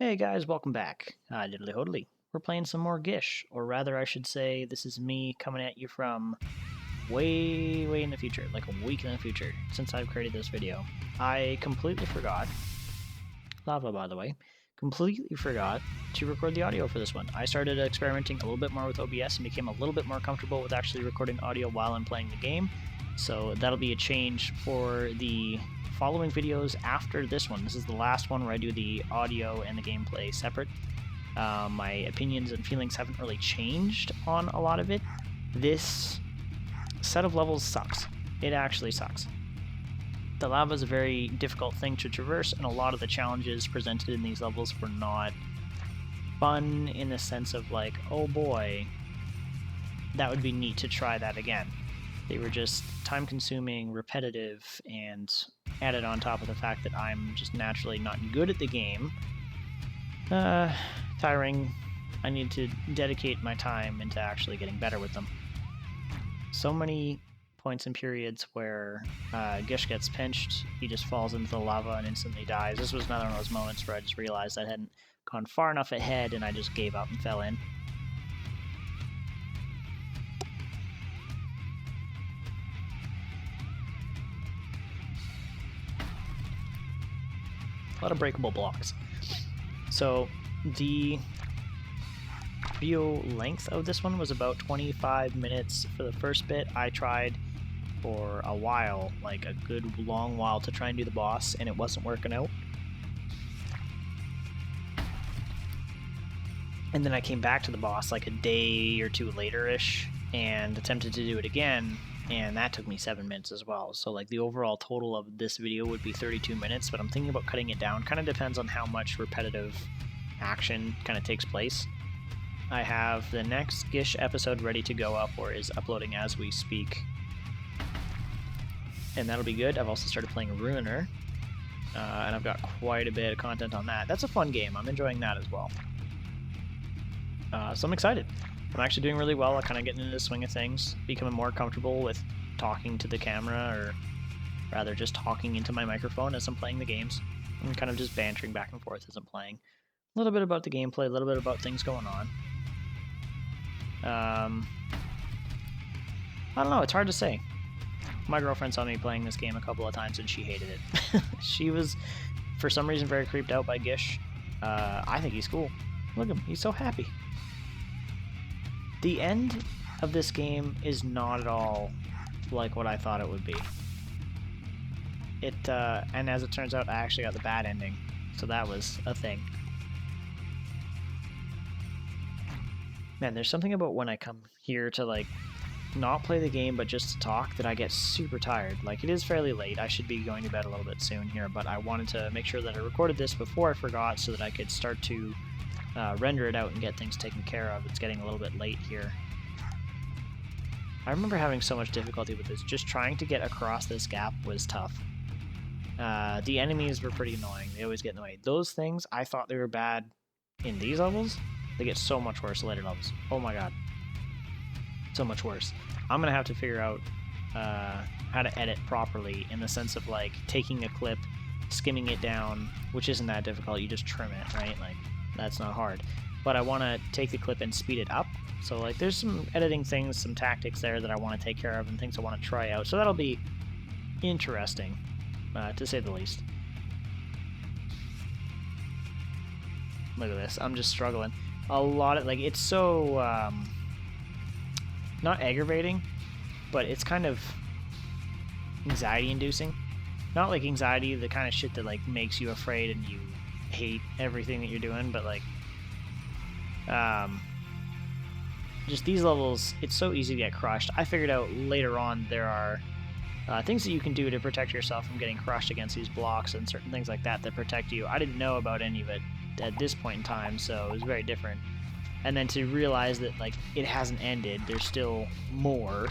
Hey guys, welcome back. Hi-diddly-ho-dily. We're playing some more Gish, or rather I should say this is me coming at you from way in the future, like a week in the future, since I've created this video. I completely forgot, lava by the way, completely forgot to record the audio for this one. I started experimenting a little bit more with OBS and became a little bit more comfortable with actually recording audio while I'm playing the game, so that'll be a change for the following videos after this one. This is the last one where I do the audio and the gameplay separate. My opinions and feelings haven't really changed on a lot of it. This set of levels sucks. It actually sucks. The lava is a very difficult thing to traverse, and a lot of the challenges presented in these levels were not fun in the sense of like, oh boy, that would be neat to try that again. They were just time-consuming, repetitive, and added on top of the fact that I'm just naturally not good at the game. Tiring. I need to dedicate my time into actually getting better with them. So many points and periods where Gish gets pinched, he just falls into the lava and instantly dies. This was another one of those moments where I just realized I hadn't gone far enough ahead and I just gave up and fell in. A lot of breakable blocks. So the video length of this one was about 25 minutes for the first bit. I tried for a while, like a good long while, to try and do the boss, and it wasn't working out. And then I came back to the boss like a day or two later-ish and attempted to do it again, and that took me 7 minutes as well. So like the overall total of this video would be 32 minutes, but I'm thinking about cutting it down. Kind of depends on how much repetitive action kind of takes place. I have the next Gish episode ready to go up, or is uploading as we speak, and that'll be good. I've also started playing Ruiner, and I've got quite a bit of content on that. That's a fun game. I'm enjoying that as well. So I'm excited. I'm actually doing really well. I'm kind of getting into the swing of things, becoming more comfortable with talking to the camera, or rather just talking into my microphone as I'm playing the games, and kind of just bantering back and forth as I'm playing. A little bit about the gameplay, a little bit about things going on. I don't know, it's hard to say. My girlfriend saw me playing this game a couple of times and she hated it. She was, for some reason, very creeped out by Gish. I think he's cool. Look at him, he's so happy. The end of this game is not at all like what I thought it would be. And as it turns out, I actually got the bad ending, so that was a thing. Man, there's something about when I come here to, like, not play the game but just to talk that I get super tired. Like, it is fairly late. I should be going to bed a little bit soon here, but I wanted to make sure that I recorded this before I forgot so that I could start to render it out and get things taken care of. It's getting a little bit late here. I remember having so much difficulty with this. Just trying to get across this gap was tough. The enemies were pretty annoying. They always get in the way. Those things, I thought they were bad in these levels. They get so much worse later levels. Oh my god. So much worse. I'm gonna have to figure out how to edit properly, in the sense of like taking a clip, skimming it down, which isn't that difficult. You just trim it, right? Like, that's not hard. But I want to take the clip and speed it up. So like there's some editing things, some tactics there that I want to take care of, and things I want to try out. So that'll be interesting, to say the least. Look at this. I'm just struggling. A lot of, like, it's so, not aggravating, but it's kind of anxiety-inducing. Not like anxiety, the kind of shit that, like, makes you afraid and you hate everything that you're doing, but, like, just these levels, it's so easy to get crushed. I figured out later on there are things that you can do to protect yourself from getting crushed against these blocks and certain things like that that protect you. I didn't know about any of it at this point in time, so it was very different. And then to realize that, like, it hasn't ended, there's still more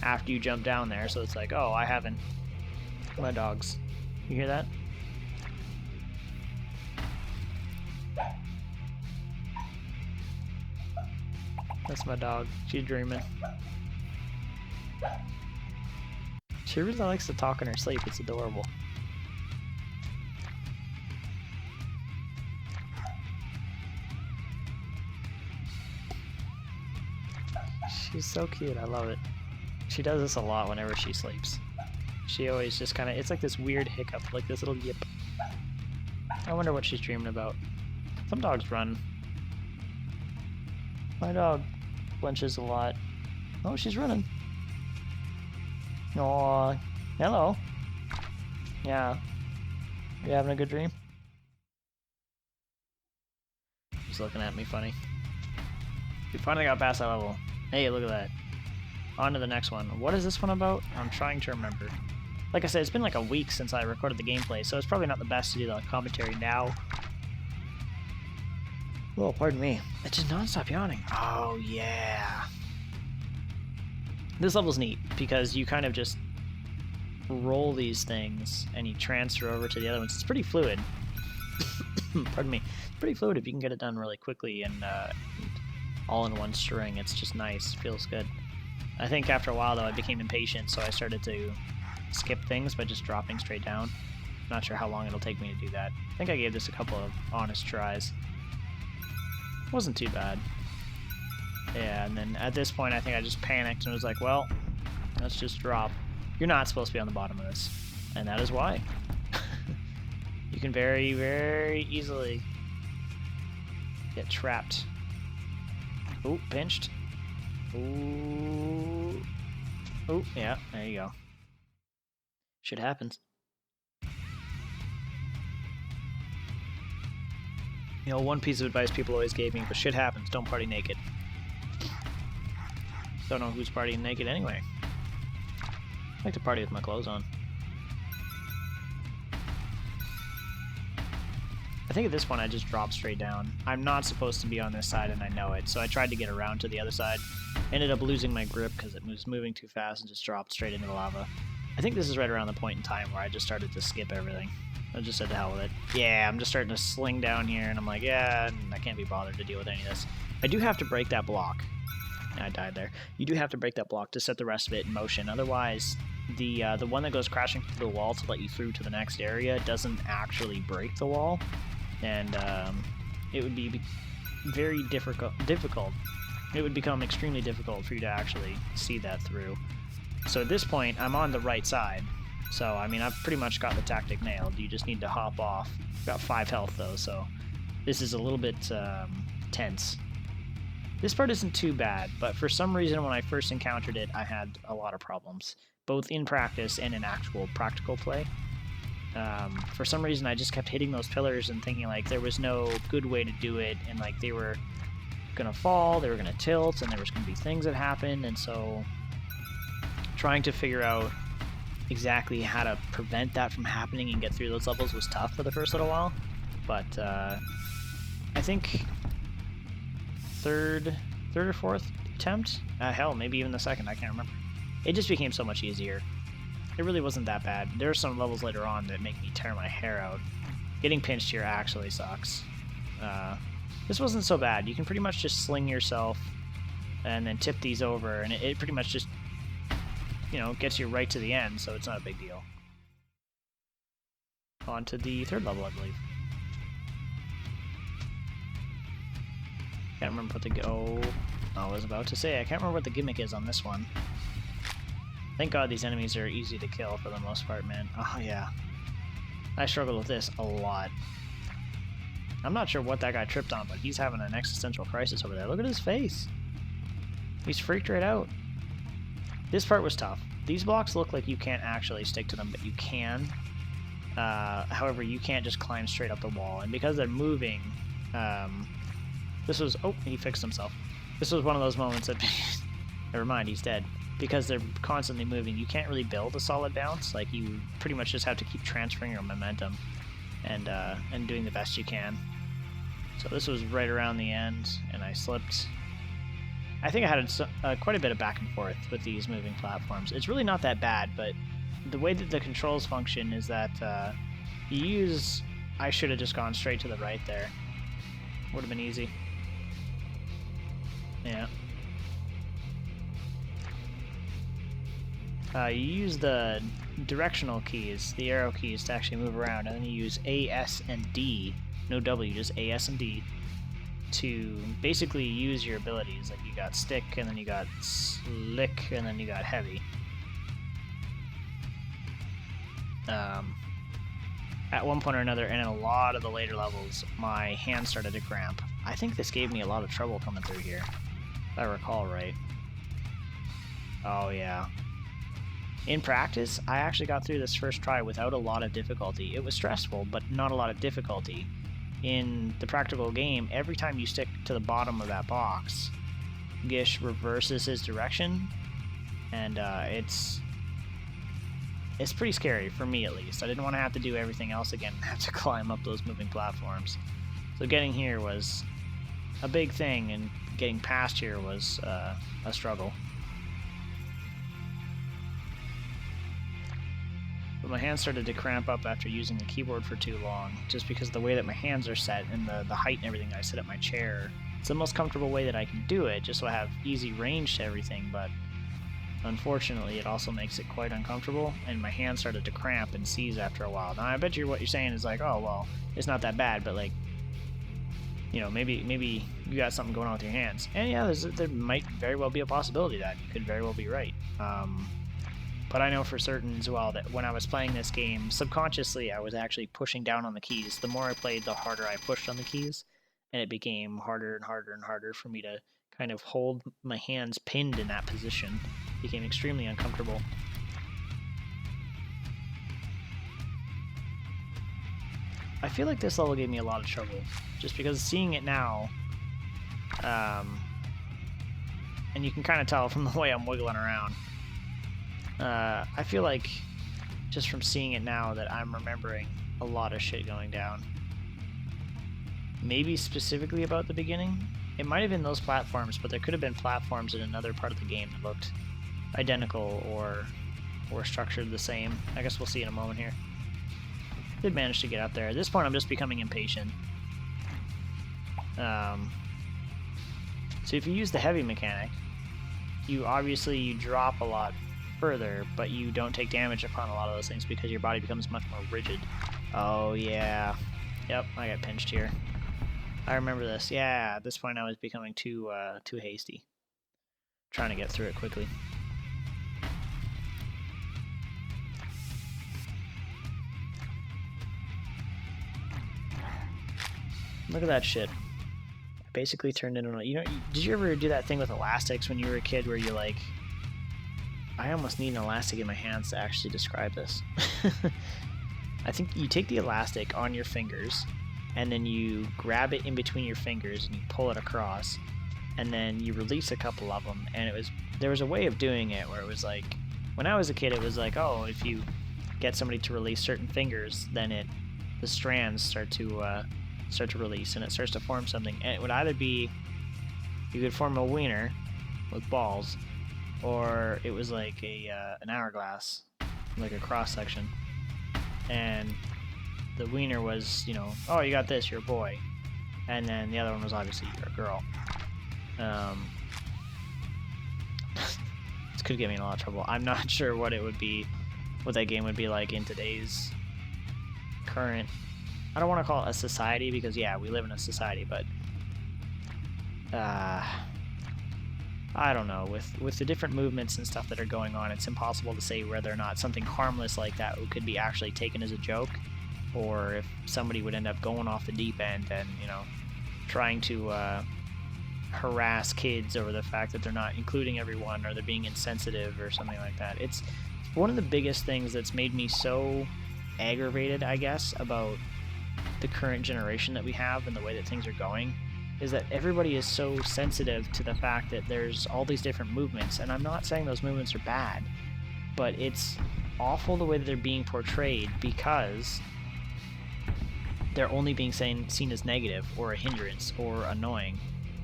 after you jump down there, so it's like, oh, I haven't... My dogs. You hear that? That's my dog. She's dreaming. She really likes to talk in her sleep. It's adorable. She's so cute. I love it. She does this a lot whenever she sleeps. She always just kind of... It's like this weird hiccup, like this little yip. I wonder what she's dreaming about. Some dogs run. My dog flinches a lot. Oh, she's running. Aww. Hello. Yeah. You having a good dream? She's looking at me funny. We finally got past that level. Hey, look at that. On to the next one. What is this one about? I'm trying to remember. Like I said, it's been like a week since I recorded the gameplay, so it's probably not the best to do the commentary now. Oh, pardon me. It did not stop yawning. Oh, yeah. This level's neat, because you kind of just roll these things, and you transfer over to the other ones. It's pretty fluid. Pardon me. It's pretty fluid if you can get it done really quickly and all in one string. It's just nice. Feels good. I think after a while, though, I became impatient, so I started to skip things by just dropping straight down. Not sure how long it'll take me to do that. I think I gave this a couple of honest tries. Wasn't too bad. Yeah, and then at this point, I think I just panicked and was like, well, let's just drop. You're not supposed to be on the bottom of this, and that is why. You can very, very easily get trapped. Ooh, pinched. Ooh. Ooh, yeah, there you go. Shit happens. You know, one piece of advice people always gave me, but shit happens, don't party naked. Don't know who's partying naked anyway. I like to party with my clothes on. I think at this point I just dropped straight down. I'm not supposed to be on this side and I know it, so I tried to get around to the other side. Ended up losing my grip because it was moving too fast and just dropped straight into the lava. I think this is right around the point in time where I just started to skip everything. I just said to hell with it. Yeah, I'm just starting to sling down here and I'm like, yeah, I can't be bothered to deal with any of this. I do have to break that block. I died there. You do have to break that block to set the rest of it in motion. Otherwise, the one that goes crashing through the wall to let you through to the next area doesn't actually break the wall. And it would be very difficult. It would become extremely difficult for you to actually see that through. So at this point, I'm on the right side. So, I mean, I've pretty much got the tactic nailed. You just need to hop off. Got 5 health, though, so this is a little bit tense. This part isn't too bad, but for some reason when I first encountered it, I had a lot of problems, both in practice and in actual practical play. For some reason, I just kept hitting those pillars and thinking, like, there was no good way to do it, and, like, they were gonna fall, they were gonna tilt, and there was gonna be things that happened, and so trying to figure out exactly how to prevent that from happening and get through those levels was tough for the first little while. But I think third or fourth attempt, hell, maybe even the second, I can't remember. It just became so much easier. It really wasn't that bad. There are some levels later on that make me tear my hair out. Getting pinched here actually sucks. This wasn't so bad. You can pretty much just sling yourself and then tip these over, and it pretty much just, you know, gets you right to the end, so it's not a big deal. On to the third level, I believe. Can't remember what I was about to say, I can't remember what the gimmick is on this one. Thank God these enemies are easy to kill for the most part, man. Oh, yeah. I struggled with this a lot. I'm not sure what that guy tripped on, but he's having an existential crisis over there. Look at his face. He's freaked right out. This part was tough. These blocks look like you can't actually stick to them, but you can. However, you can't just climb straight up the wall. And because they're moving, this was... Oh, he fixed himself. This was one of those moments that... Never mind, he's dead. Because they're constantly moving, you can't really build a solid bounce. Like, you pretty much just have to keep transferring your momentum and doing the best you can. So this was right around the end, and I slipped. I think I had quite a bit of back and forth with these moving platforms. It's really not that bad, but the way that the controls function is that you use... I should have just gone straight to the right there. Would have been easy. Yeah. You use the directional keys, the arrow keys, to actually move around, and then you use A, S, and D. No W, just A, S, and D. to basically use your abilities. Like you got stick, and then you got slick, and then you got heavy. At one point or another, and in a lot of the later levels, my hand started to cramp. I think this gave me a lot of trouble coming through here, if I recall right. Oh yeah. In practice, I actually got through this first try without a lot of difficulty. It was stressful, but not a lot of difficulty. In the practical game, every time you stick to the bottom of that box, Gish reverses his direction, and it's pretty scary, for me at least. I didn't want to have to do everything else again and have to climb up those moving platforms. So getting here was a big thing, and getting past here was a struggle. But my hands started to cramp up after using the keyboard for too long, just because of the way that my hands are set and the height and everything that I sit at my chair. It's the most comfortable way that I can do it, just so I have easy range to everything, but unfortunately it also makes it quite uncomfortable, and my hands started to cramp and seize after a while. Now I bet you what you're saying is like, oh well, it's not that bad, but like, you know, maybe you got something going on with your hands. And yeah, there might very well be a possibility that you could very well be right. But I know for certain as well that when I was playing this game, subconsciously I was actually pushing down on the keys. The more I played, the harder I pushed on the keys, and it became harder and harder and harder for me to kind of hold my hands pinned in that position. It became extremely uncomfortable. I feel like this level gave me a lot of trouble, just because seeing it now, and you can kind of tell from the way I'm wiggling around, I feel like just from seeing it now that I'm remembering a lot of shit going down. Maybe specifically about the beginning. It might have been those platforms, but there could have been platforms in another part of the game that looked identical or structured the same. I guess we'll see in a moment here. Did manage to get up there. At this point I'm just becoming impatient. So if you use the heavy mechanic, you drop a lot further, but you don't take damage upon a lot of those things because your body becomes much more rigid. Oh yeah. Yep, I got pinched here. I remember this. Yeah, at this point I was becoming too hasty. Trying to get through it quickly. Look at that shit. I basically turned into, you know, did you ever do that thing with elastics when you were a kid where you're like, I almost need an elastic in my hands to actually describe this. I think you take the elastic on your fingers, and then you grab it in between your fingers and you pull it across, and then you release a couple of them. And there was a way of doing it where it was like, when I was a kid, it was like, oh, if you get somebody to release certain fingers, then the strands start to release, and it starts to form something. And it would either be, you could form a wiener with balls, or it was like an hourglass, like a cross section, and the wiener was, you know, oh, you got this, you're a boy, and then the other one was obviously you're a girl. This could get me in a lot of trouble. I'm not sure what that game would be like in today's current, I don't want to call it a society, because yeah, we live in a society, but I don't know, with the different movements and stuff that are going on, it's impossible to say whether or not something harmless like that could be actually taken as a joke, or if somebody would end up going off the deep end and, you know, trying to harass kids over the fact that they're not including everyone, or they're being insensitive or something like that. It's one of the biggest things that's made me so aggravated, I guess, about the current generation that we have and the way that things are going, is that everybody is so sensitive to the fact that there's all these different movements. And I'm not saying those movements are bad, but it's awful the way that they're being portrayed, because they're only being seen as negative or a hindrance or annoying.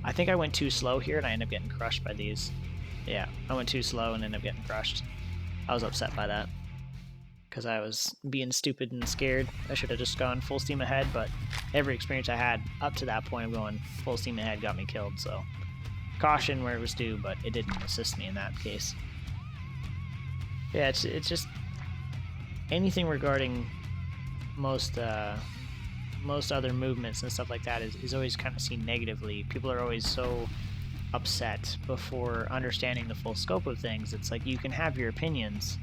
I think I went too slow here and I ended up getting crushed by these. Yeah, I went too slow and ended up getting crushed. I was upset by that, because I was being stupid and scared. I should have just gone full steam ahead, but every experience I had up to that point of going full steam ahead got me killed, so caution where it was due, but it didn't assist me in that case. Yeah, it's just anything regarding most most other movements and stuff like that is always kind of seen negatively. People are always so upset before understanding the full scope of things. It's like you can have your opinions,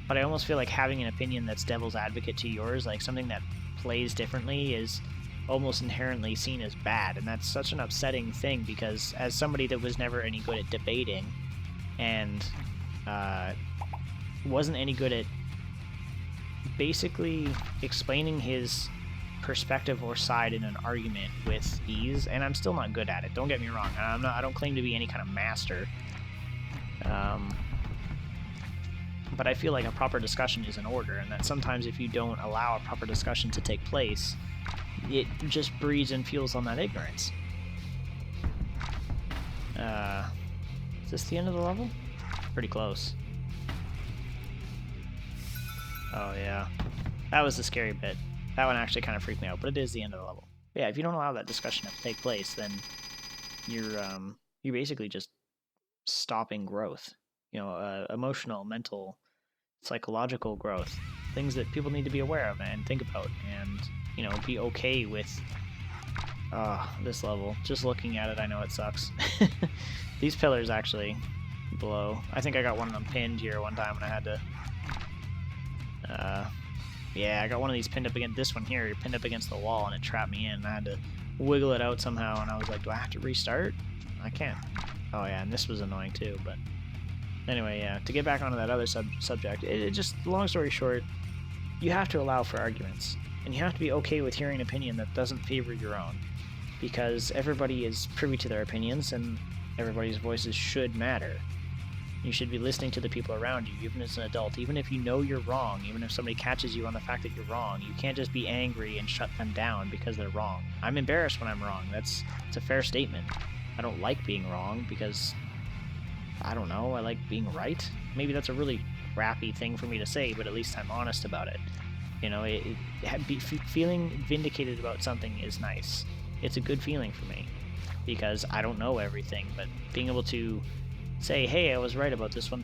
but I almost feel like having an opinion that's devil's advocate to yours, like something that plays differently, is almost inherently seen as bad. And that's such an upsetting thing, because as somebody that was never any good at debating and wasn't any good at basically explaining his perspective or side in an argument with ease, and I'm still not good at it, don't get me wrong. I don't claim to be any kind of master, but I feel like a proper discussion is in order, and that sometimes if you don't allow a proper discussion to take place, it just breeds and fuels on that ignorance. Is this the end of the level? Pretty close. Oh yeah, that was the scary bit. That one actually kind of freaked me out, but it is the end of the level. Yeah, if you don't allow that discussion to take place, then you're basically just stopping growth. You know, emotional, mental, psychological growth, things that people need to be aware of and think about, and you know, be okay with. This level. Just looking at it, I know it sucks. These pillars actually blow. I think I got one of them pinned here one time, and I had to. Yeah, I got one of these pinned up against this one here, pinned up against the wall, and it trapped me in, and I had to wiggle it out somehow, and I was like, do I have to restart? I can't. Oh yeah, and this was annoying too, but anyway, yeah, to get back onto that other subject, it just, long story short, you have to allow for arguments, and you have to be okay with hearing an opinion that doesn't favor your own, because everybody is privy to their opinions, and everybody's voices should matter. You should be listening to the people around you, even as an adult. Even if you know you're wrong, even if somebody catches you on the fact that you're wrong, you can't just be angry and shut them down because they're wrong. I'm embarrassed when I'm wrong. It's a fair statement. I don't like being wrong because, I don't know, I like being right. Maybe that's a really crappy thing for me to say, but at least I'm honest about it. You know, feeling vindicated about something is nice. It's a good feeling for me because I don't know everything, but being able to say, hey, I was right about this one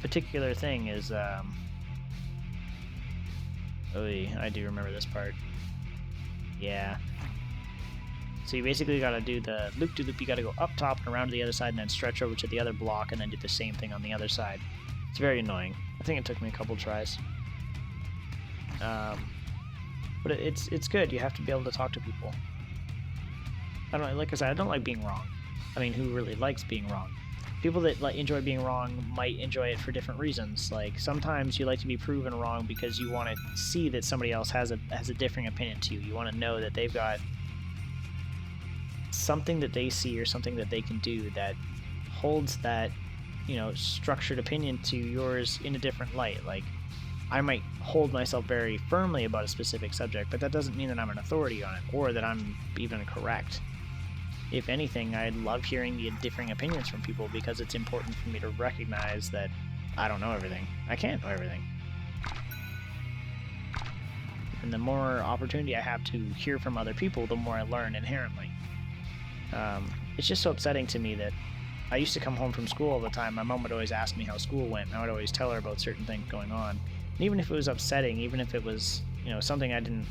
particular thing is, I do remember this part. Yeah. So you basically gotta do the loop-de-loop, you gotta go up top and around to the other side and then stretch over to the other block and then do the same thing on the other side. It's very annoying. I think it took me a couple tries. But it's good. You have to be able to talk to people. I don't, like I said, I don't like being wrong. I mean, who really likes being wrong? People that enjoy being wrong might enjoy it for different reasons. Like, sometimes you like to be proven wrong because you want to see that somebody else has a differing opinion to you. You want to know that they've got something that they see or something that they can do that holds that, you know, structured opinion to yours in a different light. Like, I might hold myself very firmly about a specific subject, but that doesn't mean that I'm an authority on it or that I'm even correct. If anything, I love hearing the differing opinions from people because it's important for me to recognize that I don't know everything. I can't know everything. And the more opportunity I have to hear from other people, the more I learn inherently. It's just so upsetting to me that I used to come home from school all the time. My mom would always ask me how school went, and I would always tell her about certain things going on. And even if it was upsetting, even if it was, you know, something I didn't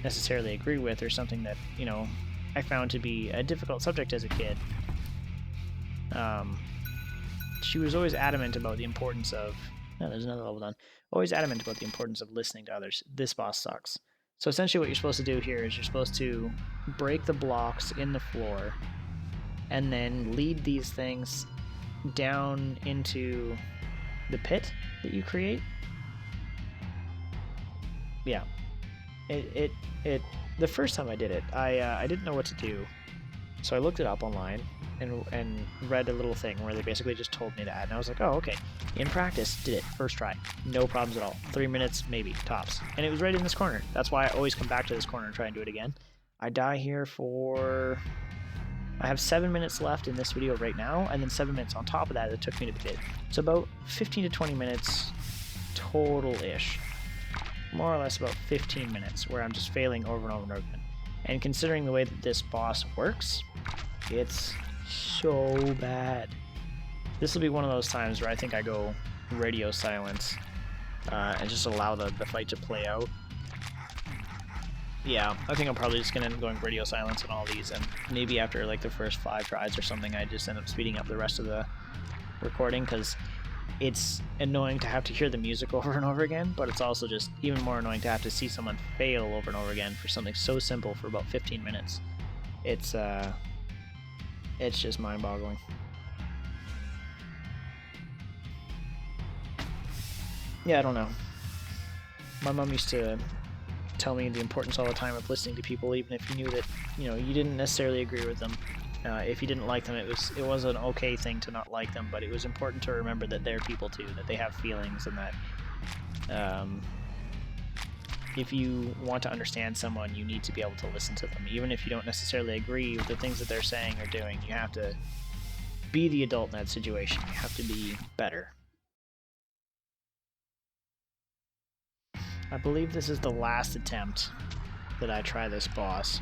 necessarily agree with or something that, you know, I found to be a difficult subject as a kid, she was always adamant about the importance of, there's another level done, always adamant about the importance of listening to others. This boss sucks. So essentially what you're supposed to do here is you're supposed to break the blocks in the floor and then lead these things down into the pit that you create. Yeah. The first time I did it, I didn't know what to do, so I looked it up online and read a little thing where they basically just told me that, and I was like, oh, okay. In practice, did it, first try, no problems at all. 3 minutes, maybe, tops. And it was right in this corner. That's why I always come back to this corner and try and do it again. I die here for... I have 7 minutes left in this video right now, and then 7 minutes on top of that it took me to the pit. So about 15 to 20 minutes total-ish. More or less about 15 minutes where I'm just failing over and over and over again. And considering the way that this boss works, it's so bad. This will be one of those times where I think I go radio silence and just allow the fight to play out. Yeah, I think I'm probably just gonna end up going radio silence on all these, and maybe after like the first 5 tries or something, I just end up speeding up the rest of the recording, because it's annoying to have to hear the music over and over again, but it's also just even more annoying to have to see someone fail over and over again for something so simple for about 15 minutes. It's just mind-boggling. Yeah, I don't know. My mom used to tell me the importance all the time of listening to people, even if you knew that, you know, you didn't necessarily agree with them. If you didn't like them, it was an okay thing to not like them, but it was important to remember that they're people too, that they have feelings, and that if you want to understand someone, you need to be able to listen to them. Even if you don't necessarily agree with the things that they're saying or doing, you have to be the adult in that situation. You have to be better. I believe this is the last attempt that I try this boss.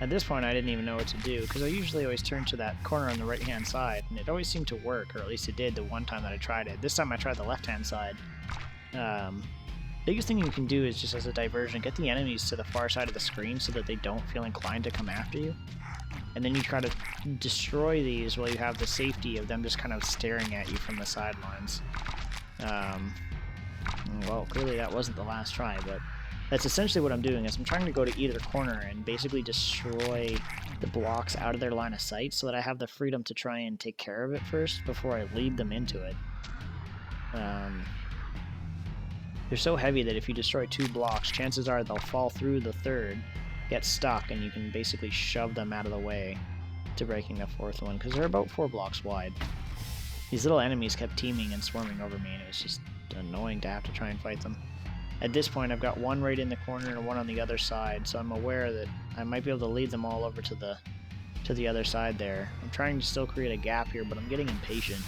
At this point, I didn't even know what to do, because I usually always turn to that corner on the right-hand side, and it always seemed to work, or at least it did the one time that I tried it. This time I tried the left-hand side. Biggest thing you can do is, just as a diversion, get the enemies to the far side of the screen so that they don't feel inclined to come after you. And then you try to destroy these while you have the safety of them just kind of staring at you from the sidelines. Well, clearly that wasn't the last try, but that's essentially what I'm doing, is I'm trying to go to either corner and basically destroy the blocks out of their line of sight so that I have the freedom to try and take care of it first before I lead them into it. They're so heavy that if you destroy 2 blocks, chances are they'll fall through the 3rd, get stuck, and you can basically shove them out of the way to breaking the 4th one, because they're about 4 blocks wide. These little enemies kept teaming and swarming over me, and it was just annoying to have to try and fight them. At this point, I've got one right in the corner and one on the other side, so I'm aware that I might be able to lead them all over to the other side there. I'm trying to still create a gap here, but I'm getting impatient.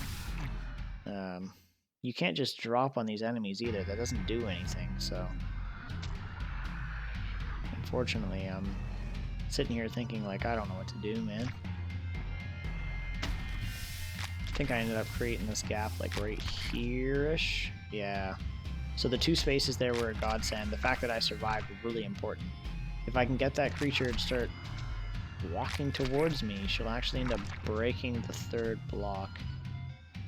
You can't just drop on these enemies either. That doesn't do anything, so unfortunately, I'm sitting here thinking, like, I don't know what to do, man. I think I ended up creating this gap, like, right here-ish. Yeah. So the 2 spaces there were a godsend. The fact that I survived was really important. If I can get that creature to start walking towards me, she'll actually end up breaking the 3rd block.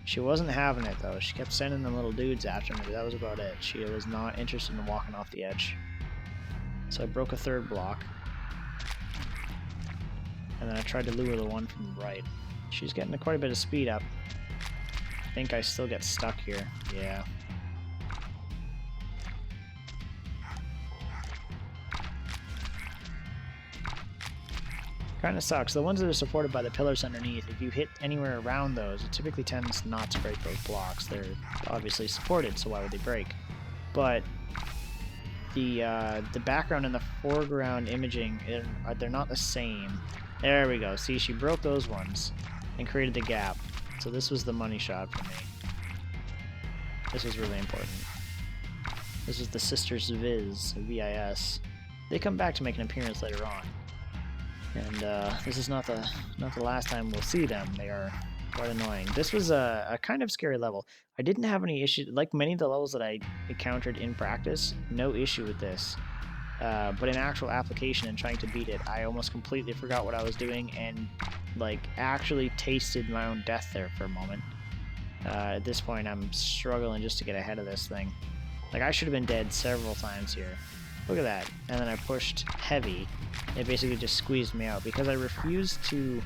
She wasn't having it, though. She kept sending them little dudes after me, but that was about it. She was not interested in walking off the edge. So I broke a 3rd block. And then I tried to lure the one from the right. She's getting quite a bit of speed up. I think I still get stuck here. Yeah. Kind of sucks. The ones that are supported by the pillars underneath, if you hit anywhere around those, it typically tends not to break those blocks. They're obviously supported, so why would they break? But the background and the foreground imaging, they're not the same. There we go. See, she broke those ones and created the gap. So this was the money shot for me. This was really important. This is the Sisters Viz, V-I-S. They come back to make an appearance later on. And this is not the last time we'll see them. They are quite annoying. This was a kind of scary level. I didn't have any issue, like many of the levels that I encountered in practice, no issue with this. But in actual application and trying to beat it, I almost completely forgot what I was doing and like actually tasted my own death there for a moment. At this point, I'm struggling just to get ahead of this thing. Like, I should have been dead several times here. Look at that. And then I pushed heavy. It basically just squeezed me out because I refused to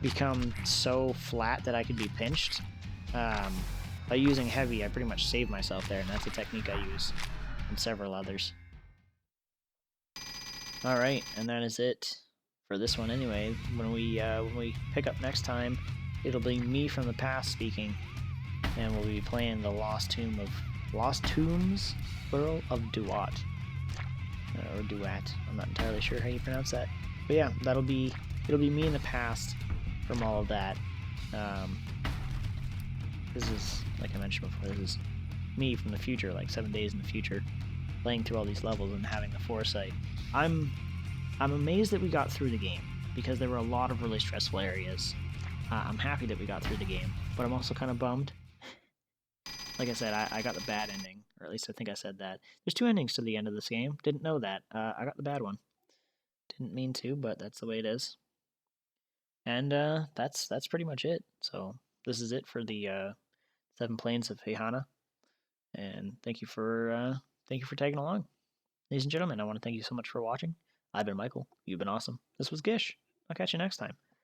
become so flat that I could be pinched. By using heavy, I pretty much saved myself there, and that's a technique I use, and several others. Alright, and that is it for this one anyway. When we pick up next time, it'll be me from the past speaking, and we'll be playing the Lost Tombs, plural, of Duat. Or Duat. I'm not entirely sure how you pronounce that. But yeah, it'll be me in the past from all of that. This is, like I mentioned before, this is me from the future, like 7 days in the future, playing through all these levels and having the foresight. I'm amazed that we got through the game, because there were a lot of really stressful areas. I'm happy that we got through the game, but I'm also kind of bummed. Like I said, I got the bad ending, or at least I think I said that. There's 2 endings to the end of this game. Didn't know that. I got the bad one. Didn't mean to, but that's the way it is. And that's pretty much it. So this is it for the 7 Planes of Hehanna. And thank you for tagging along, ladies and gentlemen. I want to thank you so much for watching. I've been Michael. You've been awesome. This was Gish. I'll catch you next time.